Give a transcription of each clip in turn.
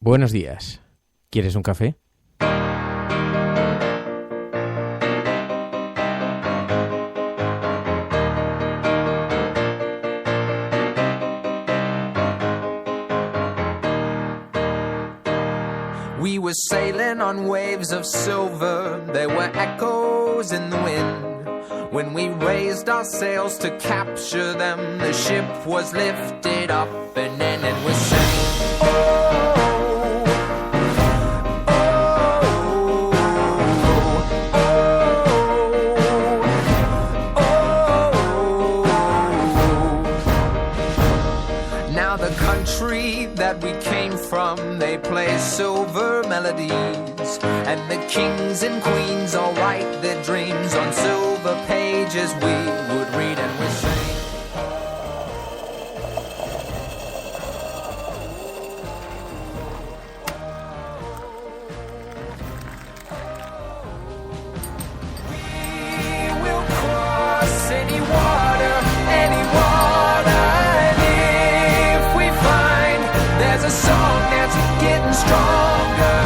Buenos días. ¿Quieres un café? We were sailing on waves of silver. There were echoes in the wind. When we raised our sails to capture them, the ship was lifted up and then it was sank. Oh, oh, oh, oh. Now the country that we came from, they play silver melodies, and the kings and queens all write their dreams on silver pages we would read and we sing. We will cross any water, and if we find there's a song that's getting stronger.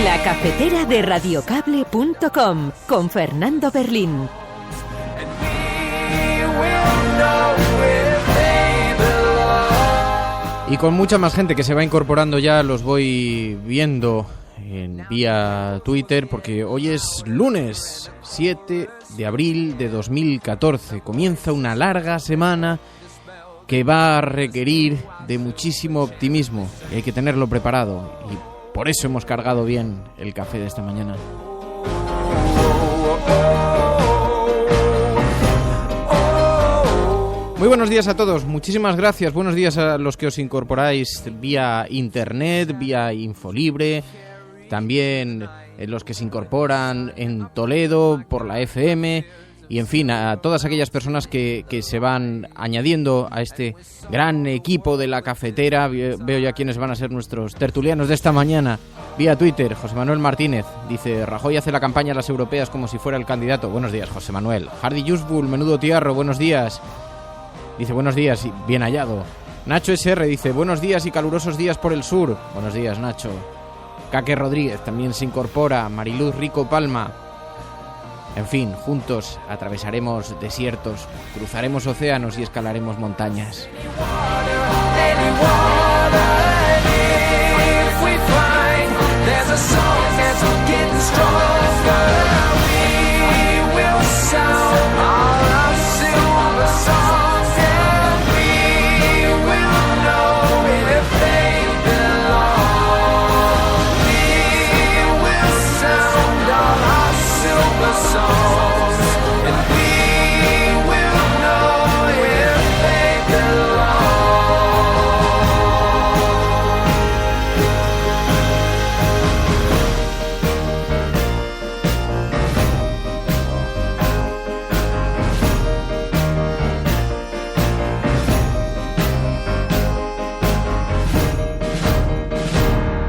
La cafetera de radiocable.com con Fernando Berlín. Y con mucha más gente que se va incorporando ya, los voy viendo en vía Twitter, porque hoy es lunes 7 de abril de 2014. Comienza una larga semana que va a requerir de muchísimo optimismo y hay que tenerlo preparado. Y por eso hemos cargado bien el café de esta mañana. Muy buenos días a todos, muchísimas gracias. Buenos días a los que os incorporáis vía internet, vía Infolibre, también los que se incorporan en Toledo por la FM y en fin, a todas aquellas personas que se van añadiendo a este gran equipo de la cafetera. Veo ya quiénes van a ser nuestros tertulianos de esta mañana. Vía Twitter, José Manuel Martínez dice: Rajoy hace la campaña a las europeas como si fuera el candidato. Buenos días, José Manuel. Hardy Yusbul, menudo tiarro, buenos días. Dice: buenos días y bien hallado. Nacho SR dice: buenos días y calurosos días por el sur. Buenos días, Nacho. Caque Rodríguez también se incorpora. Mariluz Rico Palma. En fin, juntos atravesaremos desiertos, cruzaremos océanos y escalaremos montañas.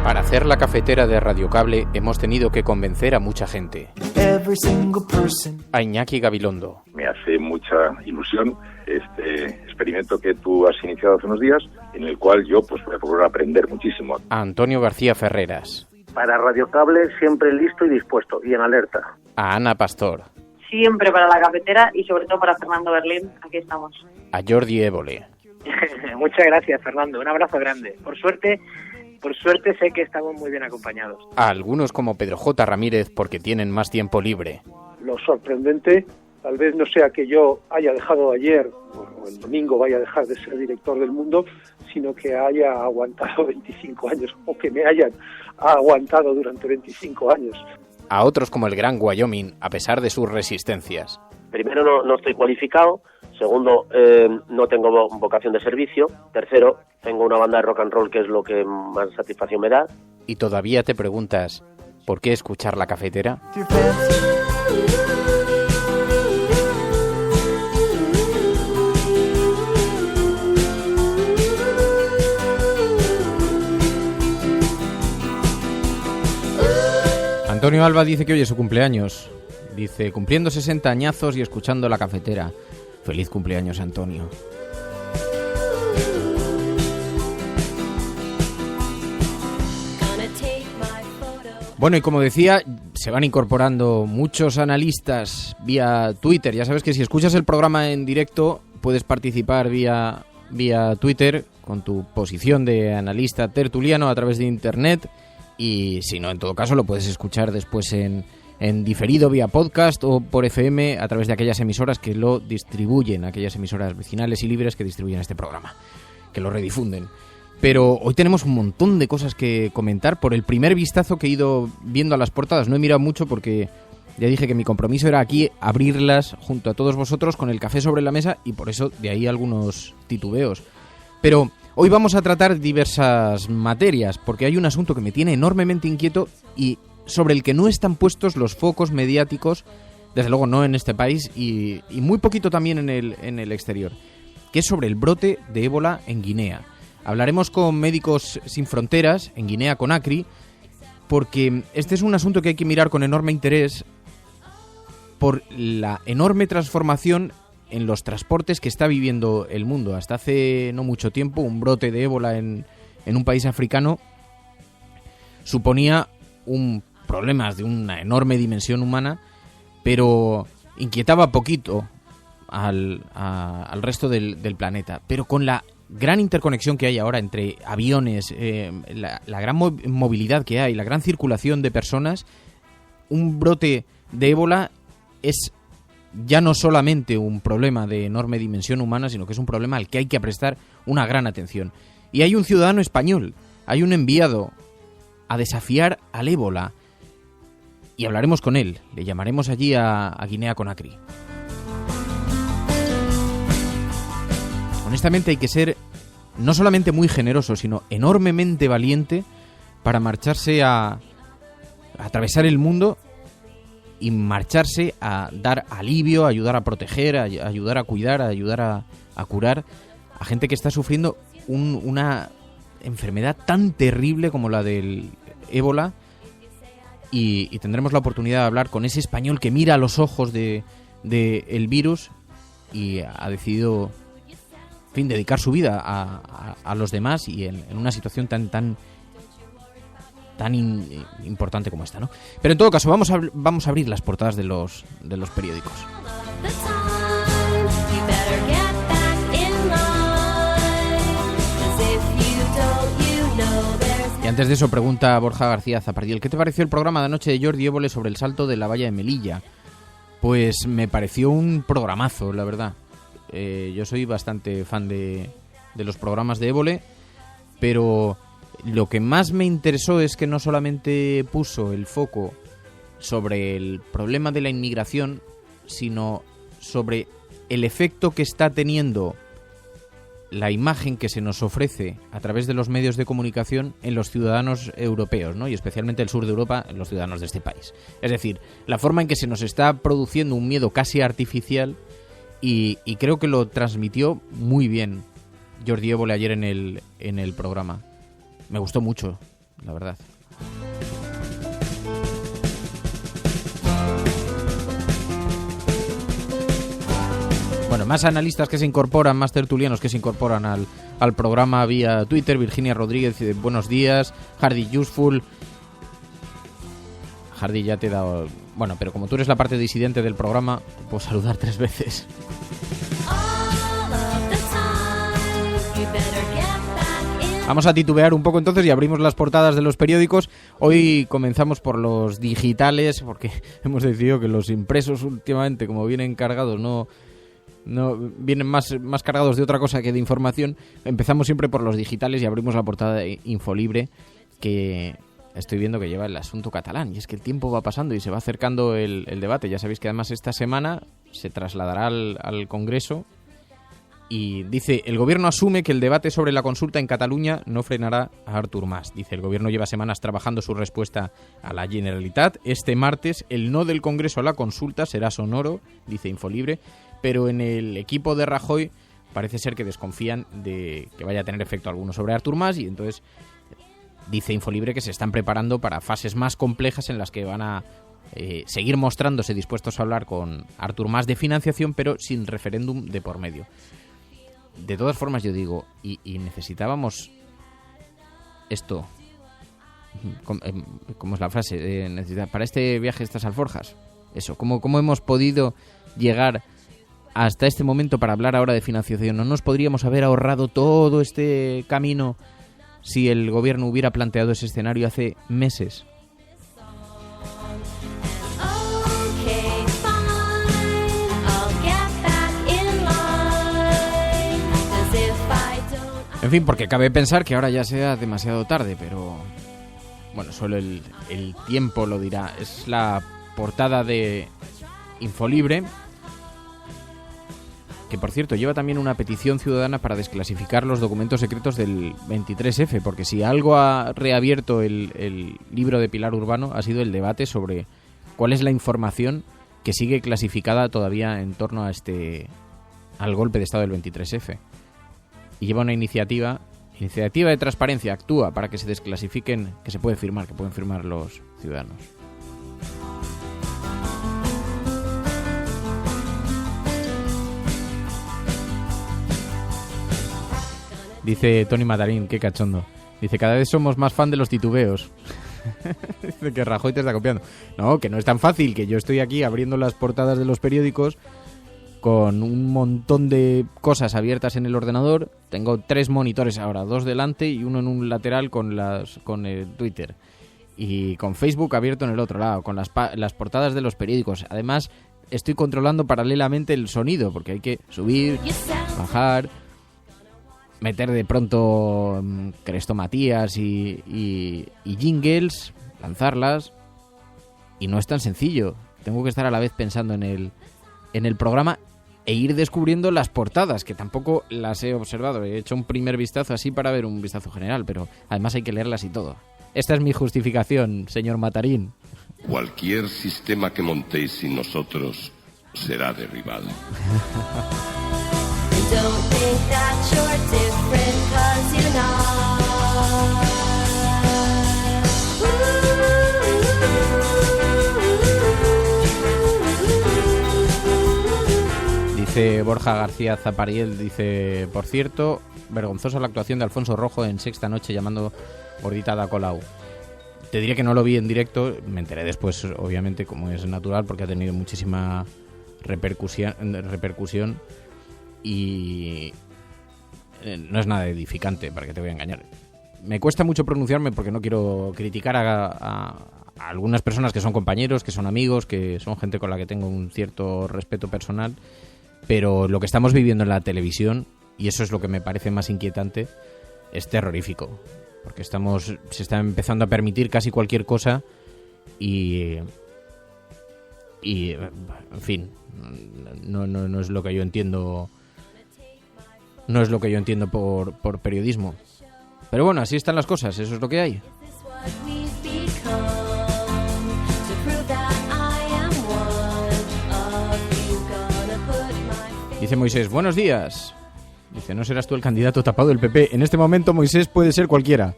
Para hacer la cafetera de Radiocable hemos tenido que convencer a mucha gente. A Iñaki Gabilondo. Me hace mucha ilusión este experimento que tú has iniciado hace unos días, en el cual yo pues voy a procurar aprender muchísimo. A Antonio García Ferreras. Para Radiocable siempre listo y dispuesto y en alerta. A Ana Pastor. Siempre para la cafetera y sobre todo para Fernando Berlín, aquí estamos. A Jordi Évole. Muchas gracias, Fernando, un abrazo grande. Por suerte sé que estamos muy bien acompañados. A algunos como Pedro J. Ramírez porque tienen más tiempo libre. Lo sorprendente tal vez no sea que yo haya dejado ayer o el domingo vaya a dejar de ser director del Mundo, sino que haya aguantado 25 años o que me hayan aguantado durante 25 años. A otros como el Gran Wyoming, a pesar de sus resistencias. Primero, no estoy cualificado. Segundo, no tengo vocación de servicio. Tercero, tengo una banda de rock and roll que es lo que más satisfacción me da. Y todavía te preguntas, ¿por qué escuchar la cafetera? Antonio Alba dice que hoy es su cumpleaños. Dice, cumpliendo 60 añazos y escuchando la cafetera. Feliz cumpleaños, Antonio. Bueno, y como decía, se van incorporando muchos analistas vía Twitter. Ya sabes que si escuchas el programa en directo puedes participar vía Twitter con tu posición de analista tertuliano a través de Internet, y si no, en todo caso lo puedes escuchar después en diferido vía podcast o por FM a través de aquellas emisoras que lo distribuyen, aquellas emisoras vecinales y libres que distribuyen este programa, que lo redifunden. Pero hoy tenemos un montón de cosas que comentar. Por el primer vistazo que he ido viendo a las portadas, no he mirado mucho porque ya dije que mi compromiso era aquí abrirlas junto a todos vosotros con el café sobre la mesa, y por eso de ahí algunos titubeos. Pero hoy vamos a tratar diversas materias, porque hay un asunto que me tiene enormemente inquieto y sobre el que no están puestos los focos mediáticos, desde luego no en este país y muy poquito también en el exterior, que es sobre el brote de ébola en Guinea. Hablaremos con Médicos Sin Fronteras en Guinea-Conakry, porque este es un asunto que hay que mirar con enorme interés por la enorme transformación en los transportes que está viviendo el mundo. Hasta hace no mucho tiempo, un brote de ébola en un país africano suponía un problema de una enorme dimensión humana, pero inquietaba poquito al resto del planeta. Pero con la gran interconexión que hay ahora entre aviones, la gran movilidad que hay, la gran circulación de personas, un brote de ébola es ya no solamente un problema de enorme dimensión humana, sino que es un problema al que hay que prestar una gran atención. Y hay un ciudadano español, hay un enviado a desafiar al ébola, y hablaremos con él, le llamaremos allí a Guinea-Conakry. Honestamente hay que ser no solamente muy generoso, sino enormemente valiente para marcharse a atravesar el mundo y marcharse a dar alivio, a ayudar a proteger, a ayudar a cuidar, a ayudar a curar a gente que está sufriendo una enfermedad tan terrible como la del ébola. Y tendremos la oportunidad de hablar con ese español que mira a los ojos de el virus y ha decidido, en fin, dedicar su vida a los demás, y en una situación tan importante como esta, ¿no? Pero en todo caso, vamos a abrir las portadas de los periódicos. Y antes de eso, pregunta Borja García Zapardiel: ¿qué te pareció el programa de anoche de Jordi Évole sobre el salto de la valla de Melilla? Pues me pareció un programazo, la verdad. Yo soy bastante fan de los programas de Évole, pero lo que más me interesó es que no solamente puso el foco sobre el problema de la inmigración, sino sobre el efecto que está teniendo la imagen que se nos ofrece a través de los medios de comunicación en los ciudadanos europeos, ¿no? Y especialmente el sur de Europa, en los ciudadanos de este país. Es decir, la forma en que se nos está produciendo un miedo casi artificial, y creo que lo transmitió muy bien Jordi Évole ayer en el programa. Me gustó mucho, la verdad. Bueno, más analistas que se incorporan, más tertulianos que se incorporan al programa vía Twitter. Virginia Rodríguez, buenos días. Hardy Useful. Hardy, ya te he dado... Bueno, pero como tú eres la parte disidente del programa, te puedo saludar 3 veces. Vamos a titubear un poco entonces y abrimos las portadas de los periódicos. Hoy comenzamos por los digitales, porque hemos decidido que los impresos últimamente, como vienen cargados, no vienen más cargados de otra cosa que de información. Empezamos siempre por los digitales y abrimos la portada de Infolibre, que estoy viendo que lleva el asunto catalán. Y es que el tiempo va pasando y se va acercando el debate. Ya sabéis que además esta semana se trasladará al Congreso. Y dice: el gobierno asume que el debate sobre la consulta en Cataluña no frenará a Artur Mas. Dice: el gobierno lleva semanas trabajando su respuesta a la Generalitat. Este martes el no del Congreso a la consulta será sonoro, dice Infolibre. Pero en el equipo de Rajoy parece ser que desconfían de que vaya a tener efecto alguno sobre Artur Mas, y entonces dice Infolibre que se están preparando para fases más complejas en las que van a seguir mostrándose dispuestos a hablar con Artur Mas de financiación, pero sin referéndum de por medio. De todas formas, yo digo, y necesitábamos esto ¿cómo es la frase? Para este viaje estas alforjas. Eso, ¿cómo hemos podido llegar hasta este momento para hablar ahora de financiación? ¿No nos podríamos haber ahorrado todo este camino si el gobierno hubiera planteado ese escenario hace meses? En fin, porque cabe pensar que ahora ya sea demasiado tarde, pero bueno, solo el tiempo lo dirá. Es la portada de Infolibre, que por cierto lleva también una petición ciudadana para desclasificar los documentos secretos del 23F, porque si algo ha reabierto el libro de Pilar Urbano ha sido el debate sobre cuál es la información que sigue clasificada todavía en torno al golpe de estado del 23F. Y lleva una iniciativa de transparencia, actúa para que se desclasifiquen, que pueden firmar los ciudadanos. Dice Tony Matarín, qué cachondo. Dice, cada vez somos más fan de los titubeos. Dice que Rajoy te está copiando. No, que no es tan fácil, que yo estoy aquí abriendo las portadas de los periódicos con un montón de cosas abiertas en el ordenador. Tengo 3 monitores ahora, 2 delante y uno en un lateral con el Twitter. Y con Facebook abierto en el otro lado, con las portadas de los periódicos. Además, estoy controlando paralelamente el sonido, porque hay que subir, bajar, meter de pronto crestomatías y jingles, lanzarlas. Y no es tan sencillo. Tengo que estar a la vez pensando en el programa e ir descubriendo las portadas, que tampoco las he observado. He hecho un primer vistazo así para ver un vistazo general, pero además hay que leerlas y todo. Esta es mi justificación, señor Matarín. Cualquier sistema que montéis sin nosotros será derribado. Dice Borja García Zapariel, dice, por cierto, vergonzosa la actuación de Alfonso Rojo en Sexta Noche llamando gordita a Ada Colau. Te diré que no lo vi en directo, me enteré después, obviamente, como es natural, porque ha tenido muchísima repercusión y no es nada edificante, para que te voy a engañar. Me cuesta mucho pronunciarme porque no quiero criticar a algunas personas que son compañeros, que son amigos, que son gente con la que tengo un cierto respeto personal. Pero lo que estamos viviendo en la televisión, y eso es lo que me parece más inquietante, es terrorífico. Porque se está empezando a permitir casi cualquier cosa y en fin, no es lo que yo entiendo. No es lo que yo entiendo por periodismo. Pero bueno, así están las cosas, eso es lo que hay. Dice Moisés, buenos días. Dice, ¿no serás tú el candidato tapado del PP? En este momento, Moisés, puede ser cualquiera.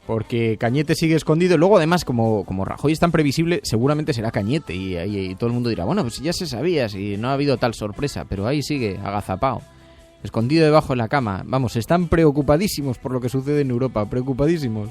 Porque Cañete sigue escondido. Luego, además, como Rajoy es tan previsible, seguramente será Cañete. Y todo el mundo dirá, bueno, pues ya se sabía, si no ha habido tal sorpresa. Pero ahí sigue, agazapao, escondido debajo de la cama. Vamos, están preocupadísimos por lo que sucede en Europa. Preocupadísimos.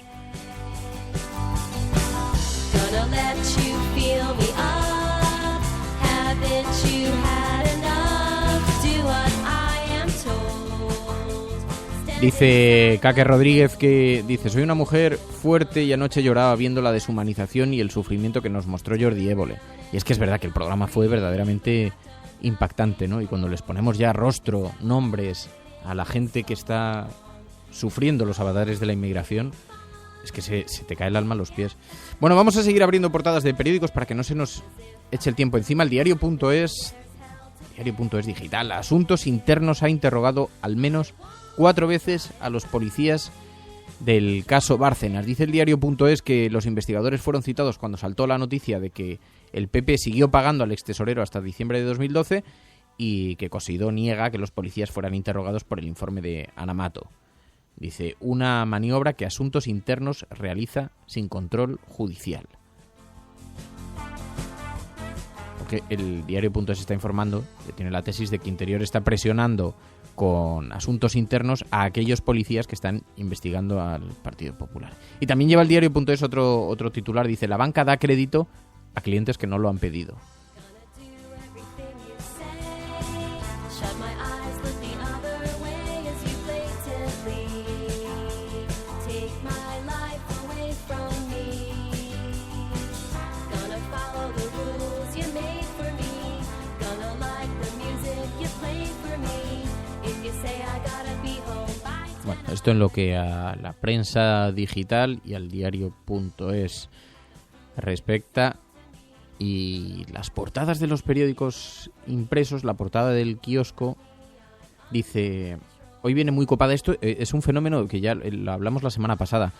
Dice Caque Rodríguez que dice, soy una mujer fuerte y anoche lloraba viendo la deshumanización y el sufrimiento que nos mostró Jordi Évole. Y es que es verdad que el programa fue verdaderamente impactante, ¿no? Y cuando les ponemos ya rostro, nombres a la gente que está sufriendo los avatares de la inmigración, es que se te cae el alma a los pies. Bueno, vamos a seguir abriendo portadas de periódicos para que no se nos eche el tiempo encima. El diario.es digital. Asuntos Internos ha interrogado al menos 4 veces a los policías del caso Bárcenas. Dice el diario.es que los investigadores fueron citados cuando saltó la noticia de que el PP siguió pagando al extesorero hasta diciembre de 2012 y que Cosidó niega que los policías fueran interrogados por el informe de Ana Mato. Dice, una maniobra que Asuntos Internos realiza sin control judicial. Porque el diario.es está informando, que tiene la tesis de que Interior está presionando con asuntos internos a aquellos policías que están investigando al Partido Popular. Y también lleva el diario.es otro titular, dice: la banca da crédito a clientes que no lo han pedido. Bueno, esto en lo que a la prensa digital y al diario.es respecta. Y las portadas de los periódicos impresos, la portada del kiosco, dice: hoy viene muy copada. Esto es un fenómeno que ya lo hablamos la semana pasada.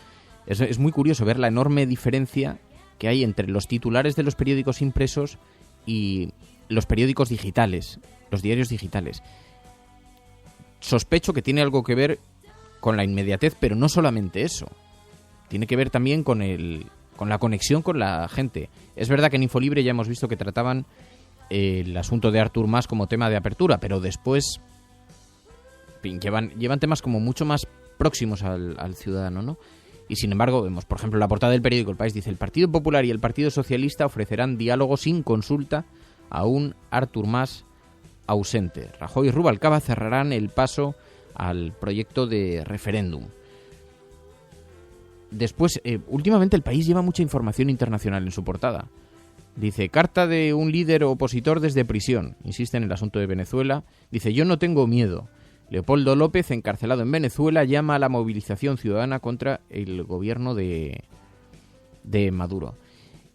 Es muy curioso ver la enorme diferencia que hay entre los titulares de los periódicos impresos y los periódicos digitales, los diarios digitales. Sospecho que tiene algo que ver con la inmediatez, pero no solamente eso. Tiene que ver también con la conexión con la gente. Es verdad que en Infolibre ya hemos visto que trataban el asunto de Artur Mas como tema de apertura, pero después llevan temas como mucho más próximos al ciudadano, ¿no? Y sin embargo, vemos, por ejemplo, la portada del periódico El País dice: el Partido Popular y el Partido Socialista ofrecerán diálogo sin consulta a un Artur Mas ausente. Rajoy y Rubalcaba cerrarán el paso al proyecto de referéndum. Después, últimamente El País lleva mucha información internacional en su portada. Dice: carta de un líder opositor desde prisión. Insiste en el asunto de Venezuela. Dice: yo no tengo miedo. Leopoldo López, encarcelado en Venezuela, llama a la movilización ciudadana contra el gobierno de Maduro.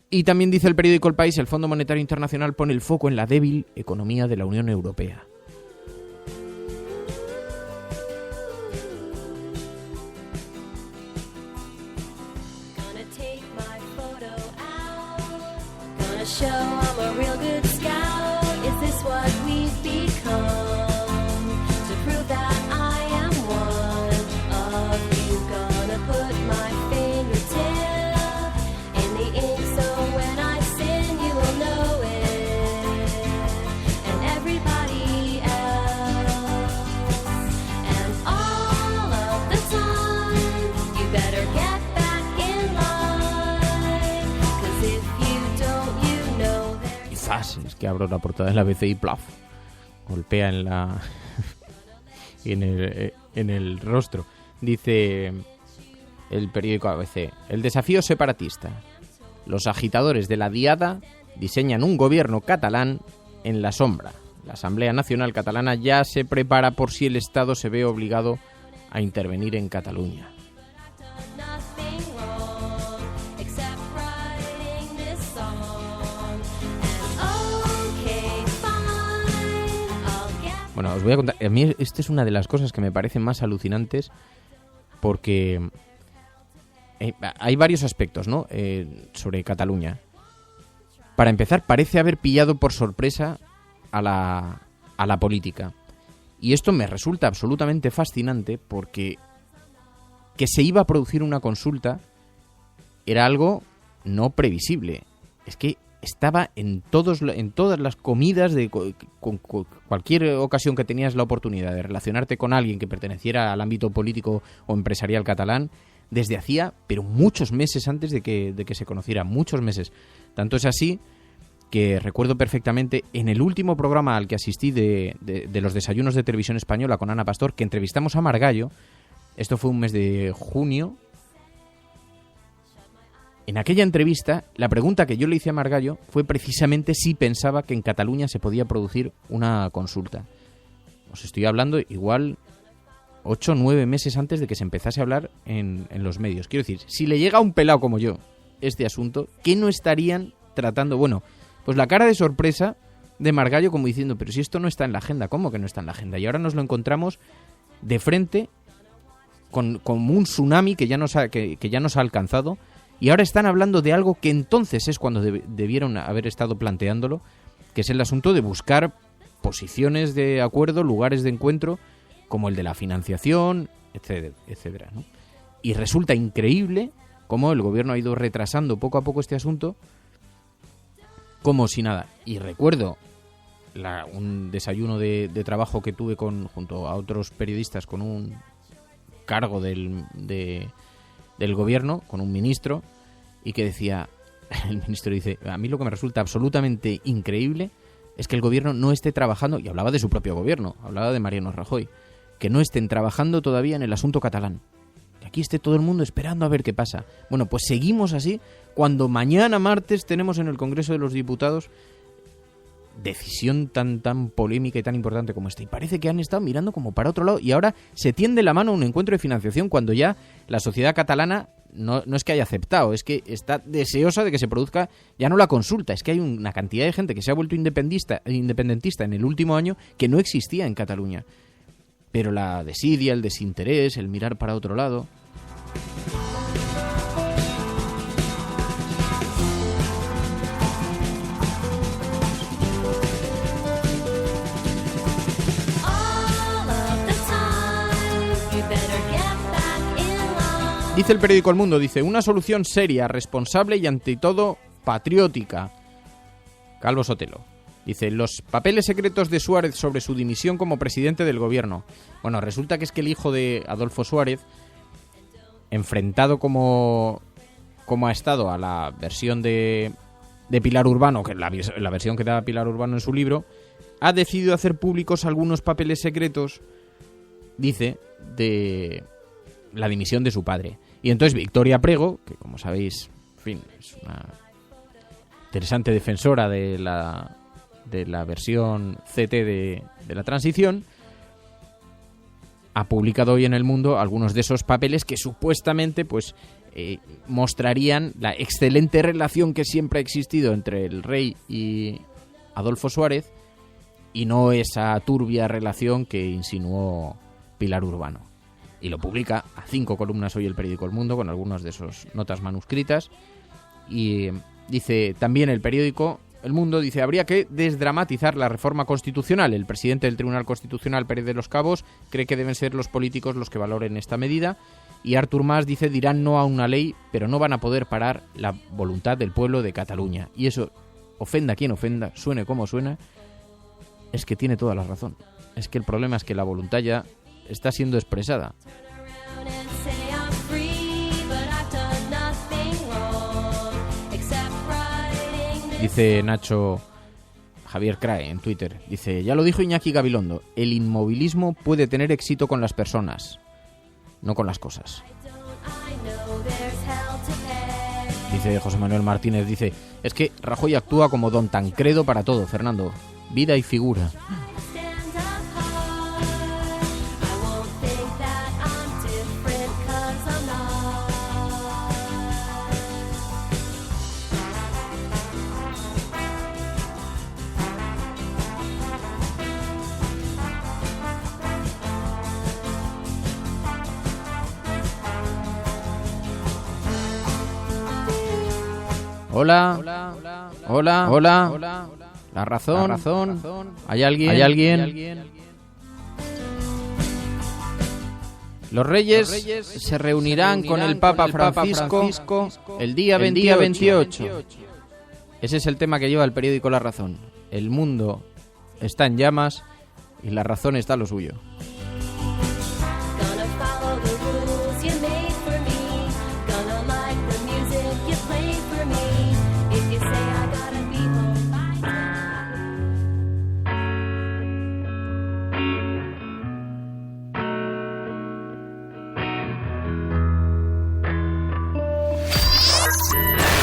Y también dice el periódico El País: el Fondo Monetario Internacional pone el foco en la débil economía de la Unión Europea. Show I'm a real good scout. Is this what we've become? To prove that I am one of you, gonna put my fingertip in the ink so when I sin you will know it, and everybody else. And all of the time you better get back in line, 'cause if you don't, es que abro la portada de la ABC y plaf, golpea en el rostro. Dice el periódico ABC: el desafío separatista. Los agitadores de la Diada diseñan un gobierno catalán en la sombra. La Asamblea Nacional Catalana ya se prepara por si el Estado se ve obligado a intervenir en Cataluña. Bueno, os voy a contar. A mí esta es una de las cosas que me parecen más alucinantes porque hay varios aspectos, ¿no? Sobre Cataluña. Para empezar, parece haber pillado por sorpresa a la política. Y esto me resulta absolutamente fascinante porque que se iba a producir una consulta era algo no previsible. Es que estaba en todas las comidas, con cualquier ocasión que tenías la oportunidad de relacionarte con alguien que perteneciera al ámbito político o empresarial catalán, desde hacía, pero muchos meses antes de que se conociera, muchos meses. Tanto es así que recuerdo perfectamente en el último programa al que asistí de los desayunos de Televisión Española con Ana Pastor, que entrevistamos a Margallo. Esto fue un mes de junio. En aquella entrevista, la pregunta que yo le hice a Margallo fue precisamente si pensaba que en Cataluña se podía producir una consulta. Os estoy hablando igual 8 o 9 meses antes de que se empezase a hablar en los medios. Quiero decir, si le llega a un pelao como yo este asunto, ¿qué no estarían tratando? Bueno, pues la cara de sorpresa de Margallo como diciendo, pero si esto no está en la agenda, ¿cómo que no está en la agenda? Y ahora nos lo encontramos de frente con un tsunami que ya nos ha alcanzado. Y ahora están hablando de algo que entonces es cuando debieron haber estado planteándolo, que es el asunto de buscar posiciones de acuerdo, lugares de encuentro, como el de la financiación, etcétera, ¿no? Y resulta increíble cómo el gobierno ha ido retrasando poco a poco este asunto, como si nada. Y recuerdo un desayuno de trabajo que tuve junto a otros periodistas con un cargo del gobierno, con un ministro, y que decía, el ministro dice, a mí lo que me resulta absolutamente increíble es que el gobierno no esté trabajando, y hablaba de su propio gobierno, hablaba de Mariano Rajoy, que no estén trabajando todavía en el asunto catalán. Que aquí esté todo el mundo esperando a ver qué pasa. Bueno, pues seguimos así cuando mañana martes tenemos en el Congreso de los Diputados decisión tan polémica y tan importante como esta. Y parece que han estado mirando como para otro lado y ahora se tiende la mano a un encuentro de financiación cuando ya la sociedad catalana no es que haya aceptado, es que está deseosa de que se produzca ya no la consulta, es que hay una cantidad de gente que se ha vuelto independentista en el último año que no existía en Cataluña. Pero la desidia, el desinterés, el mirar para otro lado... Dice el periódico El Mundo, dice, una solución seria, responsable y ante todo patriótica. Calvo Sotelo. Dice, los papeles secretos de Suárez sobre su dimisión como presidente del gobierno. Bueno, resulta que es que el hijo de Adolfo Suárez, enfrentado como ha estado a la versión de Pilar Urbano, que es la versión que da Pilar Urbano en su libro, ha decidido hacer públicos algunos papeles secretos, dice, de la dimisión de su padre. Y entonces Victoria Prego, que como sabéis, en fin, es una interesante defensora de la versión CT de la transición, ha publicado hoy en El Mundo algunos de esos papeles que supuestamente pues mostrarían la excelente relación que siempre ha existido entre el rey y Adolfo Suárez y no esa turbia relación que insinuó Pilar Urbano. Y lo publica a 5 columnas hoy el periódico El Mundo con algunas de esas notas manuscritas. Y dice también el periódico El Mundo, dice, habría que desdramatizar la reforma constitucional. El presidente del Tribunal Constitucional, Pérez de los Cabos, cree que deben ser los políticos los que valoren esta medida. Y Artur Mas dice, dirán no a una ley, pero no van a poder parar la voluntad del pueblo de Cataluña. Y eso, ofenda a quien ofenda, suene como suena, es que tiene toda la razón. Es que el problema es que la voluntad ya está siendo expresada. Dice Nacho Javier Crae en Twitter, dice, ya lo dijo Iñaki Gabilondo, el inmovilismo puede tener éxito con las personas, no con las cosas. Dice José Manuel Martínez, dice, es que Rajoy actúa como don Tancredo para todo, Fernando, vida y figura. Hola. La razón. ¿Hay alguien? Los reyes se reunirán con el Papa Francisco el día 28. Ese es el tema que lleva el periódico La Razón. El mundo está en llamas y La Razón está a lo suyo.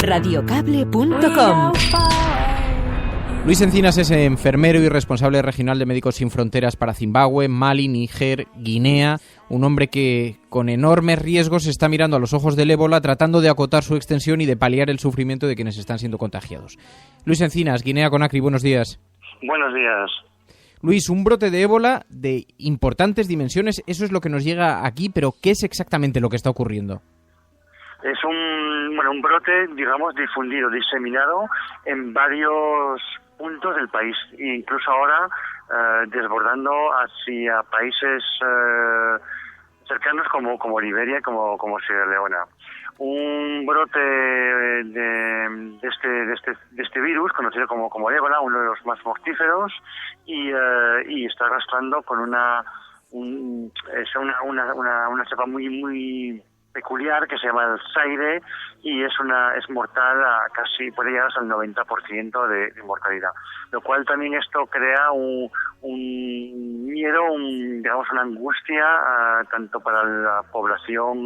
Radiocable.com. Luis Encinas es enfermero y responsable regional de Médicos Sin Fronteras para Zimbabue, Mali, Níger, Guinea. Un hombre que con enormes riesgos está mirando a los ojos del ébola, tratando de acotar su extensión y de paliar el sufrimiento de quienes están siendo contagiados. Luis Encinas, Guinea Conakry, buenos días. Buenos días. Luis, un brote de ébola de importantes dimensiones, eso es lo que nos llega aquí, pero ¿qué es exactamente lo que está ocurriendo? Es un brote, digamos, difundido, diseminado en varios puntos del país, e incluso ahora desbordando hacia países cercanos como Liberia, como Sierra Leona. Un brote de este virus conocido como ébola, uno de los más mortíferos, y está arrastrando con una cepa muy peculiar que se llama el Zaire, y es mortal casi, puede llegar hasta el 90% de mortalidad, lo cual también esto crea un miedo, digamos una angustia tanto para la población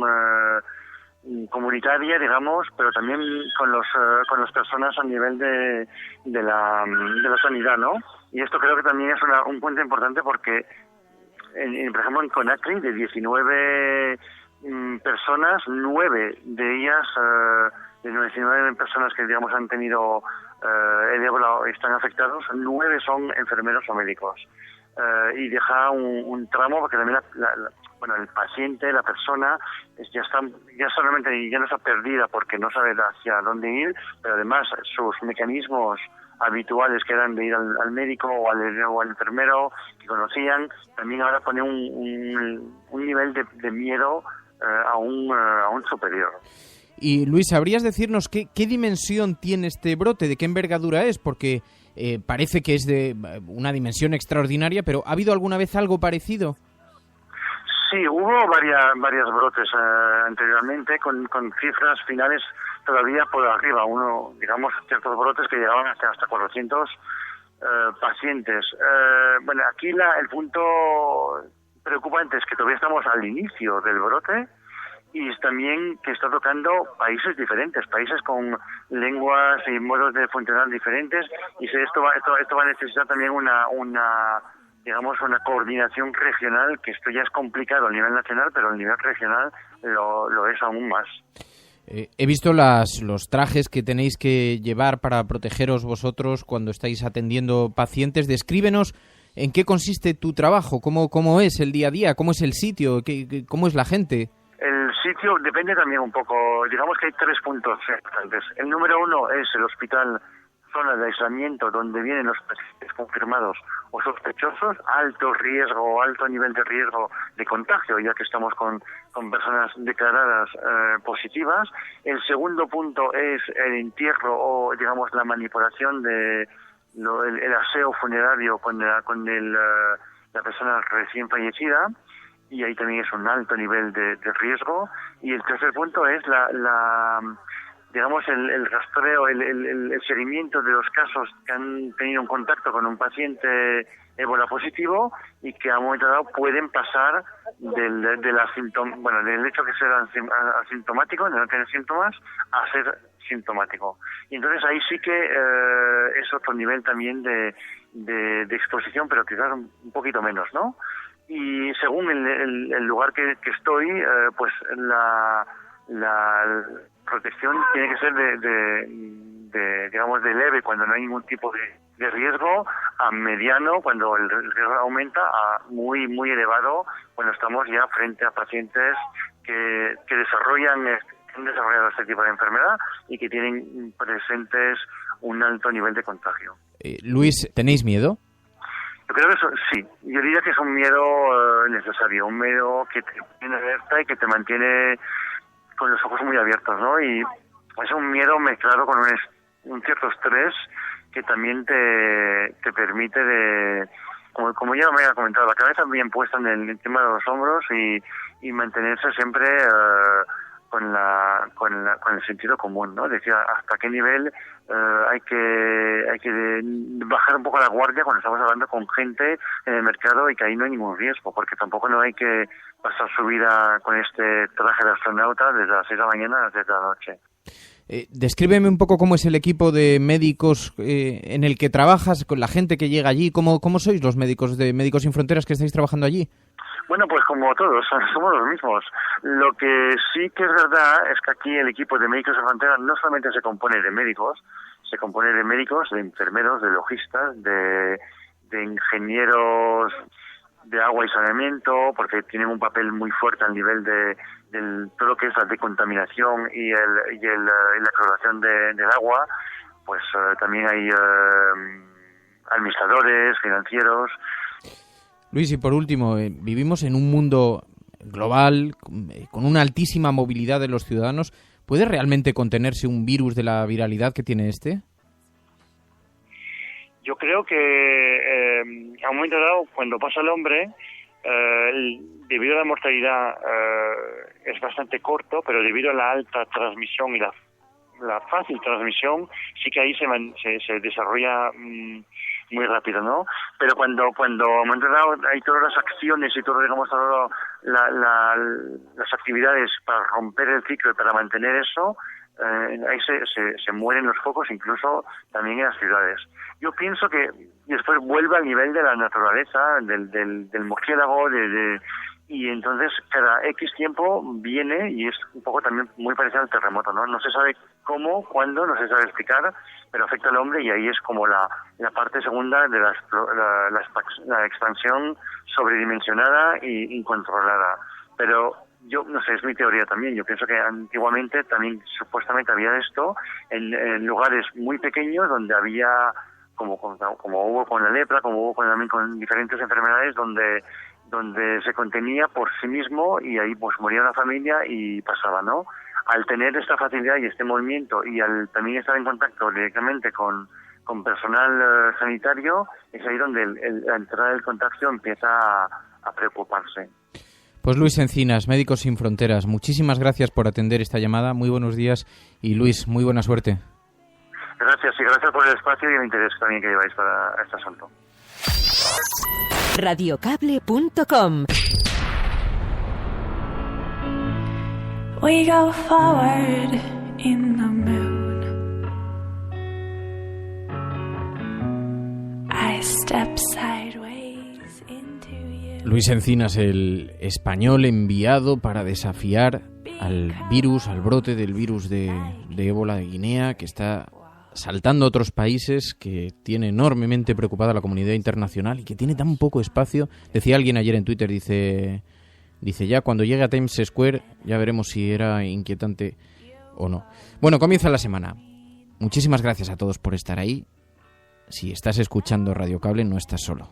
comunitaria, digamos, pero también con las personas a nivel de la sanidad, ¿no? Y esto creo que también es un punto importante porque por ejemplo en Conakry, de 19 personas, 9 de ellas, de 19 personas que digamos han tenido el ébola o están afectados, 9 son enfermeros o médicos, y deja un tramo porque también el paciente, la persona ya no está perdida porque no sabe hacia dónde ir, pero además sus mecanismos habituales que eran de ir al médico o al enfermero que conocían, también ahora pone un nivel de miedo aún superior. Y Luis, ¿sabrías decirnos qué dimensión tiene este brote? ¿De qué envergadura es? Porque parece que es de una dimensión extraordinaria, pero ¿ha habido alguna vez algo parecido? Sí, hubo varios brotes anteriormente con cifras finales todavía por arriba. Digamos, ciertos brotes que llegaban hasta 400 pacientes. Aquí el punto preocupante es que todavía estamos al inicio del brote y es también que está tocando países diferentes, países con lenguas y modos de funcionar diferentes, y esto va a necesitar también una coordinación regional, que esto ya es complicado a nivel nacional, pero a nivel regional lo es aún más. He visto los trajes que tenéis que llevar para protegeros vosotros cuando estáis atendiendo pacientes. Descríbenos en qué consiste tu trabajo, cómo es el día a día, cómo es el sitio, cómo es la gente. El sitio depende también un poco, digamos que hay 3 puntos importantes. El número 1 es el hospital, zona de aislamiento donde vienen los pacientes confirmados o sospechosos, alto nivel de riesgo de contagio, ya que estamos con personas declaradas positivas. El segundo punto es el entierro o, digamos, la manipulación de el aseo funerario con la persona recién fallecida, y ahí también es un alto nivel de riesgo. Y el tercer punto es digamos el rastreo, el seguimiento de los casos que han tenido un contacto con un paciente ébola positivo y que a un momento dado pueden pasar del hecho de ser asintomático, de no tener síntomas, a ser sintomático. Y entonces ahí sí que es otro nivel también de exposición, pero quizás un poquito menos, ¿no? Y según el lugar que estoy, pues la protección tiene que ser de leve cuando no hay ningún tipo de riesgo, a mediano cuando el riesgo aumenta, a muy muy elevado cuando estamos ya frente a pacientes que han desarrollado este tipo de enfermedad y que tienen presentes un alto nivel de contagio. Luis, ¿tenéis miedo? Yo creo que sí. Yo diría que es un miedo necesario, un miedo que te mantiene alerta y que te mantiene con los ojos muy abiertos, ¿no? Y es un miedo mezclado con un cierto estrés que también te permite como ya me había comentado, la cabeza bien puesta en el tema de los hombros y mantenerse siempre con el sentido común, ¿no? Decía, hasta qué nivel hay que bajar un poco la guardia cuando estamos hablando con gente en el mercado y que ahí no hay ningún riesgo, porque tampoco no hay que pasar su vida con este traje de astronauta desde las 6 de la mañana a las 10 de la noche. Descríbeme un poco cómo es el equipo de médicos en el que trabajas, con la gente que llega allí. ¿Cómo sois los médicos de Médicos Sin Fronteras que estáis trabajando allí? Bueno, pues como todos, somos los mismos. Lo que sí que es verdad es que aquí el equipo de Médicos Sin Fronteras no solamente se compone de médicos, se compone de médicos, de enfermeros, de logistas, de ingenieros de agua y saneamiento, porque tienen un papel muy fuerte al nivel de todo lo que es la decontaminación y la cloración del agua. Pues también hay administradores, financieros. Luis, y por último, vivimos en un mundo global con una altísima movilidad de los ciudadanos. ¿Puede realmente contenerse un virus de la viralidad que tiene este? Yo creo que a un momento dado, cuando pasa el hombre, debido a la mortalidad es bastante corto, pero debido a la alta transmisión y la fácil transmisión, sí que ahí se desarrolla muy rápido, ¿no? Pero cuando a un momento dado hay todas las acciones y todo, digamos, todas las actividades para romper el ciclo y para mantener eso, ahí se mueren los focos, incluso también en las ciudades. Yo pienso que después vuelve al nivel de la naturaleza, del murciélago, y entonces cada X tiempo viene, y es un poco también muy parecido al terremoto, ¿no? No se sabe cómo, cuándo, no se sabe explicar, pero afecta al hombre, y ahí es como la parte segunda de la expansión sobredimensionada e incontrolada. Pero yo, no sé, es mi teoría también. Yo pienso que antiguamente también supuestamente había esto en lugares muy pequeños donde había, como hubo con la lepra, como hubo también con diferentes enfermedades, donde se contenía por sí mismo y ahí pues moría la familia y pasaba, ¿no? Al tener esta facilidad y este movimiento y al también estar en contacto directamente con personal sanitario, es ahí donde la entrada del contagio empieza a preocuparse. Pues Luis Encinas, Médicos Sin Fronteras, muchísimas gracias por atender esta llamada. Muy buenos días y Luis, muy buena suerte. Gracias, y gracias por el espacio y el interés también que lleváis para este asunto. Radiocable.com. We go forward in the moon. I step sideways into you. Luis Encinas, el español enviado para desafiar al virus, al brote del virus de ébola de Guinea, que está saltando a otros países, que tiene enormemente preocupada la comunidad internacional y que tiene tan poco espacio. Decía alguien ayer en Twitter, dice ya cuando llegue a Times Square ya veremos si era inquietante o no. Bueno, comienza la semana. Muchísimas gracias a todos por estar ahí. Si estás escuchando Radio Cable, no estás solo.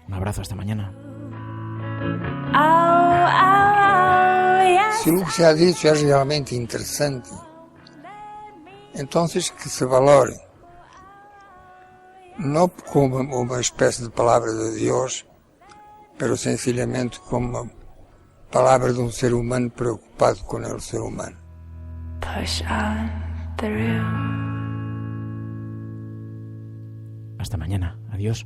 Un abrazo, hasta mañana. Si lo que se ha dicho es realmente interesante, entonces que se valore, no como una especie de palabra de Dios, pero sencillamente como palabra de un ser humano preocupado con el ser humano. Push on through. Hasta mañana. Adiós.